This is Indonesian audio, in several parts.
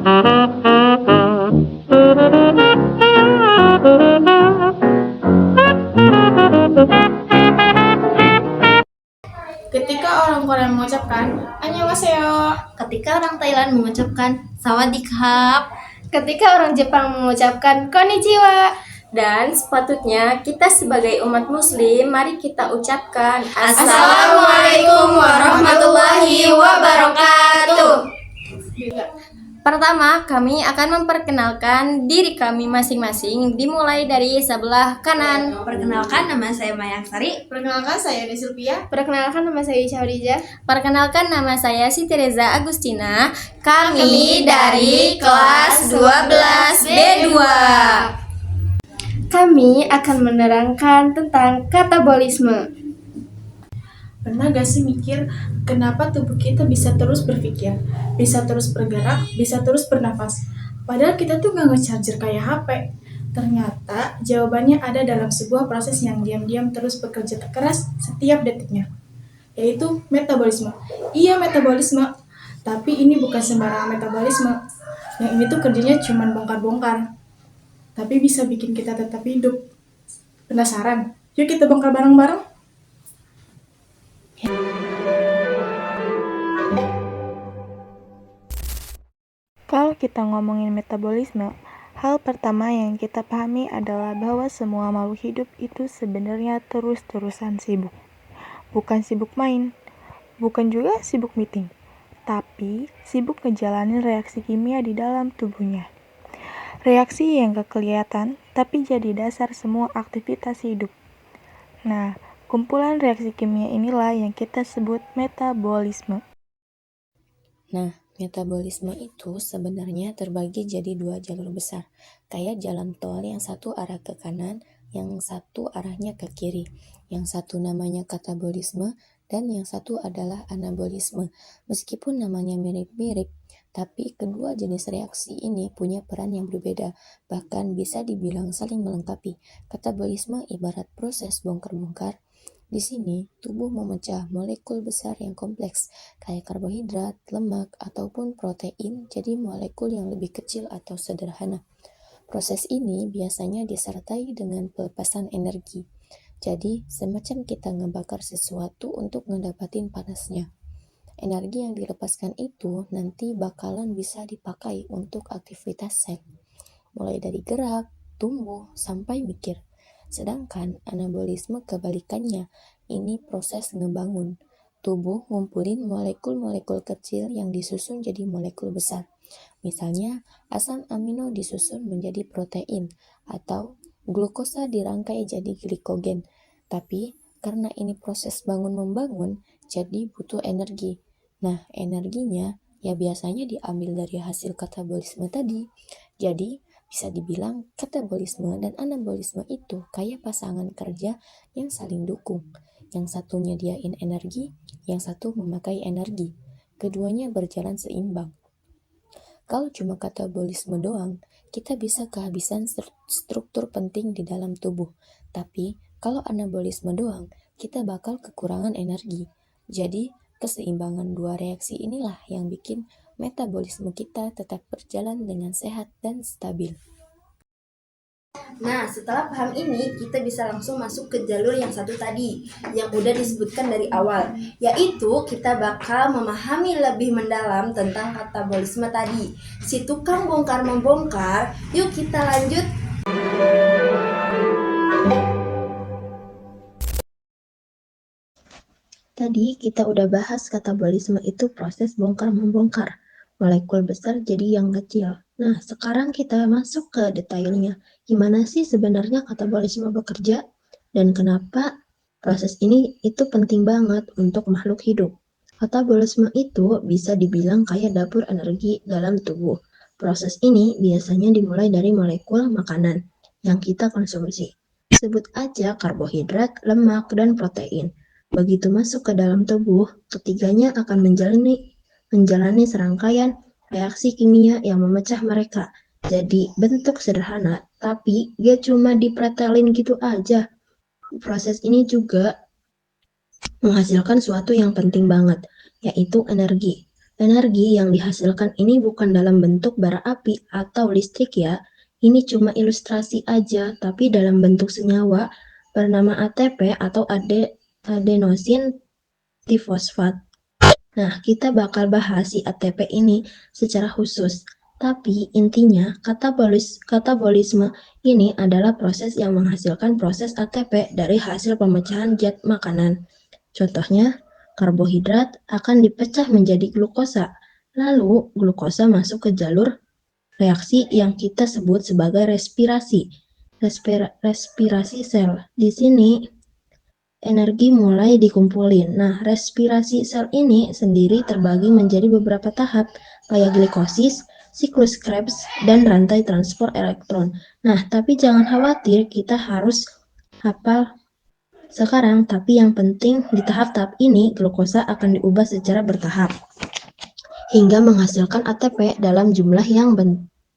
Ketika orang Korea mengucapkan annyeonghaseyo, Ketika orang Thailand mengucapkan sawadikap, ketika orang Jepang mengucapkan konnichiwa. Dan sepatutnya kita sebagai umat muslim, mari kita ucapkan Assalamualaikum warahmatullahi wabarakatuh. Pertama, kami akan memperkenalkan diri kami masing-masing, dimulai dari sebelah kanan. Perkenalkan, nama saya Mayaksari. perkenalkan saya Desilvia. Perkenalkan, nama saya Syahriza. Perkenalkan, nama saya Siti Reza Agustina. Kami dari kelas 12 B2. Kami akan menerangkan tentang katabolisme. Pernah gak sih mikir kenapa tubuh kita bisa terus berpikir, bisa terus bergerak, bisa terus bernafas? Padahal kita tuh gak nge-charger kayak HP. Ternyata jawabannya ada dalam sebuah proses yang diam-diam terus bekerja keras setiap detiknya, yaitu metabolisme. Iya, metabolisme. Tapi ini bukan sembarangan metabolisme. Yang ini tuh kerjanya cuma bongkar-bongkar, tapi bisa bikin kita tetap hidup. Penasaran? Yuk kita bongkar bareng-bareng. Kalau kita ngomongin metabolisme, hal pertama yang kita pahami adalah bahwa semua makhluk hidup itu sebenarnya terus-terusan sibuk. Bukan sibuk main, bukan juga sibuk meeting, tapi sibuk ngejalanin reaksi kimia di dalam tubuhnya. Reaksi yang gak kelihatan, tapi jadi dasar semua aktivitas hidup. Nah, kumpulan reaksi kimia inilah yang kita sebut metabolisme. Nah, metabolisme itu sebenarnya terbagi jadi dua jalur besar, kayak jalan tol yang satu arah ke kanan, yang satu arahnya ke kiri. Yang satu namanya katabolisme, dan yang satu adalah anabolisme. Meskipun namanya mirip-mirip, tapi kedua jenis reaksi ini punya peran yang berbeda, bahkan bisa dibilang saling melengkapi. Katabolisme ibarat proses bongkar-bongkar. Di sini, tubuh memecah molekul besar yang kompleks, kayak karbohidrat, lemak, ataupun protein, jadi molekul yang lebih kecil atau sederhana. Proses ini biasanya disertai dengan pelepasan energi. Jadi, semacam kita ngebakar sesuatu untuk ngedapatin panasnya. Energi yang dilepaskan itu nanti bakalan bisa dipakai untuk aktivitas sel, mulai dari gerak, tumbuh, sampai mikir. Sedangkan anabolisme kebalikannya, ini proses ngebangun. Tubuh ngumpulin molekul-molekul kecil yang disusun jadi molekul besar. Misalnya, asam amino disusun menjadi protein, atau glukosa dirangkai jadi glikogen. Tapi, karena ini proses bangun-membangun, jadi butuh energi. Nah, energinya ya biasanya diambil dari hasil katabolisme tadi. Jadi, bisa dibilang katabolisme dan anabolisme itu kayak pasangan kerja yang saling dukung. Yang satu nyediain energi, yang satu memakai energi. Keduanya berjalan seimbang. Kalau cuma katabolisme doang, kita bisa kehabisan struktur penting di dalam tubuh. Tapi kalau anabolisme doang, kita bakal kekurangan energi. Jadi keseimbangan dua reaksi inilah yang bikin metabolisme kita tetap berjalan dengan sehat dan stabil. Nah, setelah paham ini, kita bisa langsung masuk ke jalur yang satu tadi, yang udah disebutkan dari awal, yaitu kita bakal memahami lebih mendalam tentang katabolisme tadi. Si tukang bongkar-membongkar, yuk kita lanjut. Tadi kita udah bahas katabolisme itu proses bongkar-membongkar, molekul besar jadi yang kecil. Nah, sekarang kita masuk ke detailnya. Gimana sih sebenarnya katabolisme bekerja? Dan kenapa proses ini itu penting banget untuk makhluk hidup? Katabolisme itu bisa dibilang kayak dapur energi dalam tubuh. Proses ini biasanya dimulai dari molekul makanan yang kita konsumsi. Sebut aja karbohidrat, lemak, dan protein. Begitu masuk ke dalam tubuh, ketiganya akan menjalani serangkaian reaksi kimia yang memecah mereka. Jadi bentuk sederhana, tapi dia cuma dipretelin gitu aja. Proses ini juga menghasilkan suatu yang penting banget, yaitu energi. Energi yang dihasilkan ini bukan dalam bentuk bara api atau listrik ya. Ini cuma ilustrasi aja, tapi dalam bentuk senyawa bernama ATP atau adenosin trifosfat. Nah, kita bakal bahas si ATP ini secara khusus. Tapi intinya, katabolisme ini adalah proses yang menghasilkan proses ATP dari hasil pemecahan zat makanan. Contohnya, karbohidrat akan dipecah menjadi glukosa. Lalu, glukosa masuk ke jalur reaksi yang kita sebut sebagai respirasi. Respirasi sel. Di sini energi mulai dikumpulin. Nah, respirasi sel ini sendiri terbagi menjadi beberapa tahap, kayak glikosis, siklus Krebs, dan rantai transport elektron. Nah, tapi jangan khawatir, kita harus hafal sekarang, tapi yang penting di tahap-tahap ini, glukosa akan diubah secara bertahap, hingga menghasilkan ATP dalam jumlah yang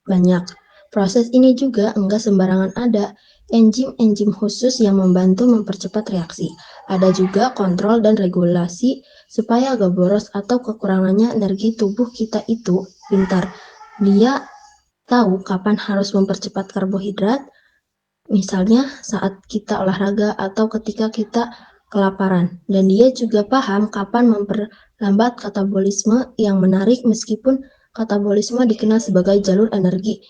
banyak. Proses ini juga enggak sembarangan ada, enzim-enzim khusus yang membantu mempercepat reaksi. Ada juga kontrol dan regulasi supaya gak boros atau kekurangannya energi tubuh kita itu pintar. Dia tahu kapan harus mempercepat karbohidrat, misalnya saat kita olahraga atau ketika kita kelaparan. Dan dia juga paham kapan memperlambat katabolisme yang menarik meskipun katabolisme dikenal sebagai jalur energi.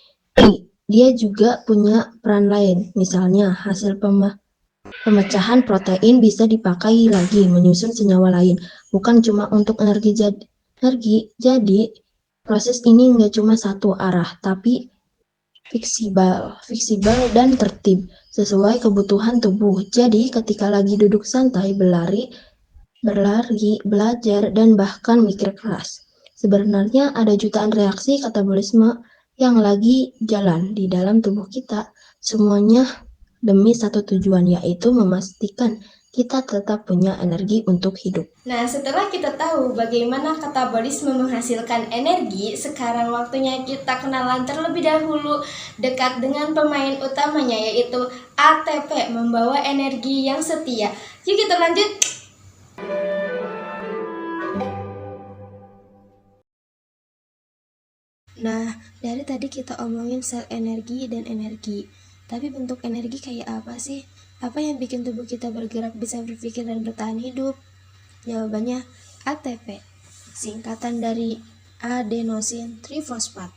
Dia juga punya peran lain, misalnya hasil pemecahan protein bisa dipakai lagi menyusun senyawa lain, bukan cuma untuk energi. Jadi proses ini nggak cuma satu arah, tapi fleksibel dan tertib sesuai kebutuhan tubuh. Jadi ketika lagi duduk santai, berlari, belajar, dan bahkan mikir keras, sebenarnya ada jutaan reaksi katabolisme yang lagi jalan di dalam tubuh kita. Semuanya demi satu tujuan, yaitu memastikan kita tetap punya energi untuk hidup. Nah, setelah kita tahu bagaimana katabolisme menghasilkan energi, sekarang waktunya kita kenalan terlebih dahulu dekat dengan pemain utamanya, yaitu ATP, membawa energi yang setia. Yuk kita lanjut. Nah, dari tadi kita omongin sel energi dan energi. Tapi bentuk energi kayak apa sih? Apa yang bikin tubuh kita bergerak, bisa berpikir, dan bertahan hidup? Jawabannya ATP, singkatan dari adenosin trifosfat.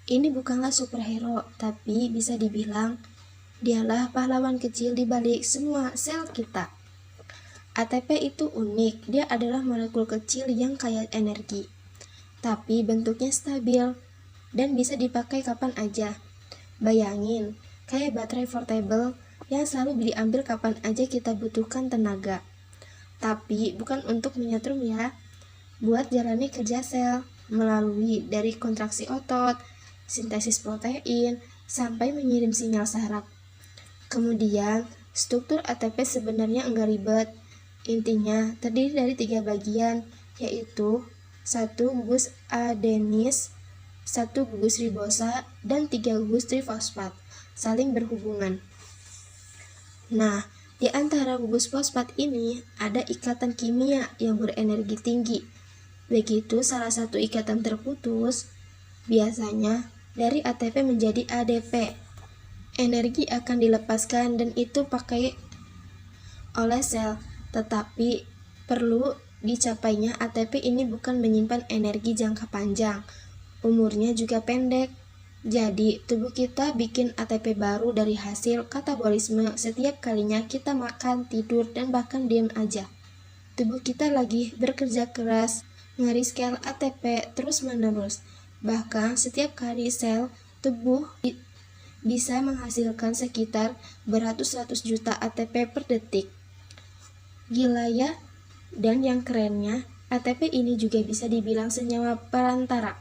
Ini bukanlah superhero, tapi bisa dibilang dialah pahlawan kecil di balik semua sel kita. ATP itu unik, dia adalah molekul kecil yang kaya energi, tapi bentuknya stabil dan bisa dipakai kapan aja. Bayangin, kayak baterai portable yang selalu diambil kapan aja kita butuhkan tenaga. Tapi bukan untuk menyetrum ya, buat jalani kerja sel melalui dari kontraksi otot, sintesis protein, sampai mengirim sinyal saraf. Kemudian, struktur ATP sebenarnya enggak ribet. Intinya terdiri dari 3 bagian, yaitu 1 gugus adenis, 1 gugus ribosa, dan 3 gugus trifosfat, saling berhubungan. Nah, di antara gugus fosfat ini ada ikatan kimia yang berenergi tinggi. Begitu salah satu ikatan terputus, biasanya dari ATP menjadi ADP. Energi akan dilepaskan dan itu pakai oleh sel, tetapi perlu dicapainya ATP ini bukan menyimpan energi jangka panjang. Umurnya juga pendek. Jadi, tubuh kita bikin ATP baru dari hasil katabolisme setiap kalinya kita makan, tidur, dan bahkan diam aja. Tubuh kita lagi bekerja keras, nge-rescale ATP terus-menerus. Bahkan setiap kali sel tubuh bisa menghasilkan sekitar beratus-ratus juta ATP per detik. Gila ya? Dan yang kerennya, ATP ini juga bisa dibilang senyawa perantara.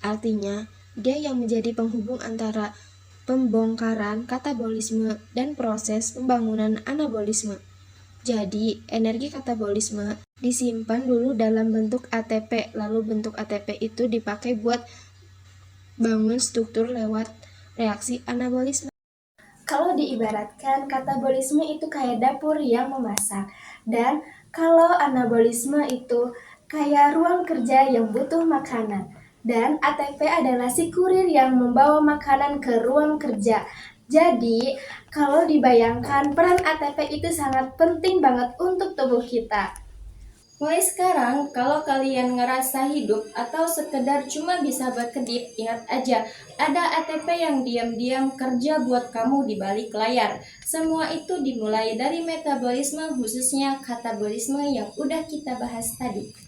Artinya, dia yang menjadi penghubung antara pembongkaran katabolisme dan proses pembangunan anabolisme. Jadi, energi katabolisme disimpan dulu dalam bentuk ATP, lalu bentuk ATP itu dipakai buat bangun struktur lewat reaksi anabolisme. Kalau diibaratkan, katabolisme itu kayak dapur yang memasak, dan kalau anabolisme itu kayak ruang kerja yang butuh makanan. Dan ATP adalah si kurir yang membawa makanan ke ruang kerja. Jadi, kalau dibayangkan, peran ATP itu sangat penting banget untuk tubuh kita. Mulai sekarang, kalau kalian ngerasa hidup atau sekedar cuma bisa berkedip, ingat aja, ada ATP yang diam-diam kerja buat kamu di balik layar. Semua itu dimulai dari metabolisme, khususnya katabolisme yang udah kita bahas tadi.